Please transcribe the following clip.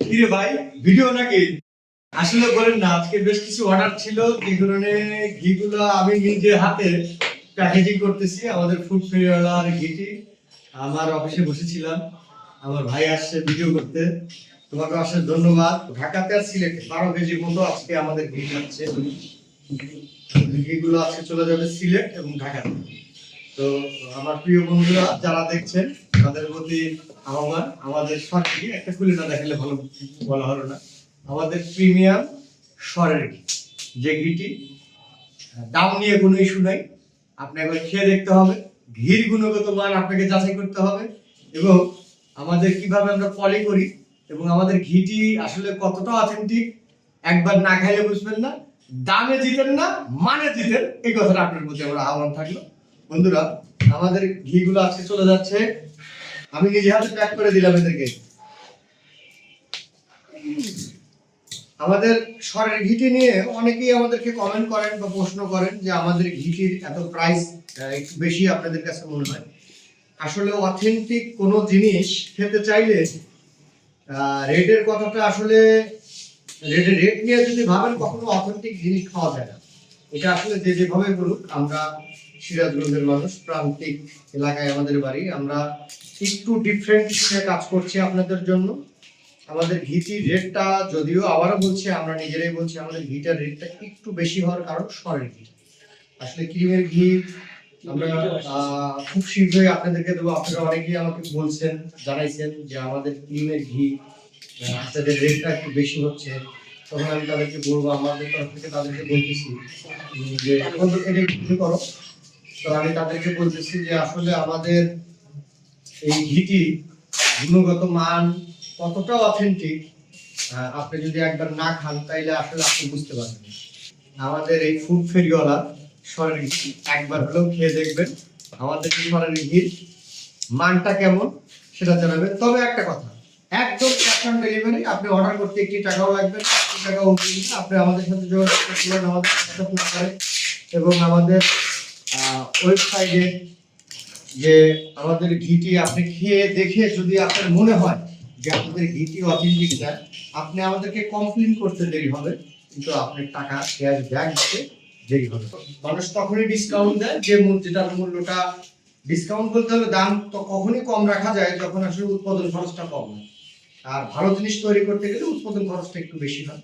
কিরে ভাই, ভিডিও নাকি? আসলে বলেন না, আজকে বেশ কিছু অর্ডার ছিল, যে কারণে ঘিগুলো আমি নিজে হাতে প্যাকেজিং করতেছি। আমাদের ফুড ফেরিওয়ালার ঘিটি আমার অফিসে বসেছিলাম, আমার ভাই আসছে ভিডিও করতে। তোমাকে অশেষ ধন্যবাদ। ঢাকাতে আর সিলেটে 12 কেজির মতো আজকে আমাদের ঘি যাচ্ছে। ঘিগুলো আজকে চলে যাবে সিলেট এবং ঢাকাতে। তো আমার প্রিয় বন্ধুরা যারা দেখছেন, তাদের প্রতি আহ্বান, আমাদের সরকারি একটা খুলে না দেখালে ভালো বলা হলো না, আমাদের প্রিমিয়াম সরের ঘি, যে ঘিটি দাম নিয়ে কোনো ইস্যু নাই। আপনি একবার খেয়ে দেখতে হবে, ঘির গুণগত মান আপনাকে যাচাই করতে হবে, এবং আমাদের কিভাবে আমরা পলি করি এবং আমাদের ঘিটি আসলে কতটা অথেন্টিক একবার না খাইলে বুঝবেন না। দামে জিতেন না, মানে জিতেন, এই কথাটা আপনার প্রতি আমরা আহ্বান থাকলো। বন্ধুরা, আমাদের ঘিগুলো আজকে চলে যাচ্ছে, আমি নিজে হাতে প্যাক করে দিলাম এদেরকে। আমাদের সরের ঘিটি নিয়ে অনেকেই আমাদেরকে কমেন্ট করেন বা প্রশ্ন করেন যে আমাদের ঘিটির এত প্রাইস একটু বেশি আপনাদের কাছে মনে হয়। আসলে অথেন্টিক কোনো জিনিস খেতে চাইলে রেটের কথাটা আসলে রেট নিয়ে যদি ভাবেন, কখনো অথেন্টিক জিনিস খাওয়া যায় না। এটা আসলে যে যেভাবে বলুক, আমরা সিরাজগঞ্জের মানুষ, প্রান্তিক এলাকায় আমাদের বাড়ি, আমরা একটু ডিফারেন্ট কাজ করছি আপনাদের জন্য। আমাদের ঘিটির রেটটা, যদিও আবারও বলছি, আমরা নিজেরাই বলছি, আমাদের ঘিটার রেটটা একটু বেশি হওয়ার কারণ সরের ঘি। আসলে ক্রিমের ঘি আমরা খুব শীঘ্রই আপনাদেরকে দেবো। আপনারা অনেকেই আমাকে বলছেন, জানাইছেন যে আমাদের ক্রিমের ঘি আপনাদের রেটটা একটু বেশি হচ্ছে। তখন আমি তাদেরকে বলবো, আমাদের তরফ থেকে তাদেরকে বলতেছি যে এটা একটু করো। তো আমি তাদেরকে বলতেছি যে আসলে আমাদের এই ঘিটি গুণগত মান কতটা অথেন্টিক, আপনি যদি একবার না খান তাইলে আসলে আপনি বুঝতে পারবেন। আমাদের এই ফুড ফেরিওয়ালা সরের ঘি একবার হলেও খেয়ে দেখবেন, আমাদের সরের ঘির মানটা কেমন সেটা জানাবেন। তবে একটা কথা, একদম ক্যাশ অন ডেলিভারি, আপনি অর্ডার করতে একটি টাকাও লাগবে না, টাকাও আপনি আমাদের সাথে যোগাযোগ করবেন, আমাদের হোয়াটসঅ্যাপ নাম্বারে এবং আমাদের ওয়েবসাইটে। যে আমাদের ঘিটি আপনি খেয়ে দেখে যদি আপনার মনে হয় যে আমাদের ঘিটি অথেন্টিক না, আপনি আমাদেরকে কমপ্লেন করতে দেরি হবে, কিন্তু আপনার টাকা ক্যাশ ব্যাক দিতে দেরি হবে। মানুষ তখনই ডিসকাউন্ট দেয় যেটার মূল্যটা, ডিসকাউন্ট বলতে হলে দাম তো কখনই কম রাখা যায় যখন আসলে উৎপাদন খরচটা কম হয়। আর ভালো জিনিস তৈরি করতে গেলে উৎপাদন খরচটা একটু বেশি হয়।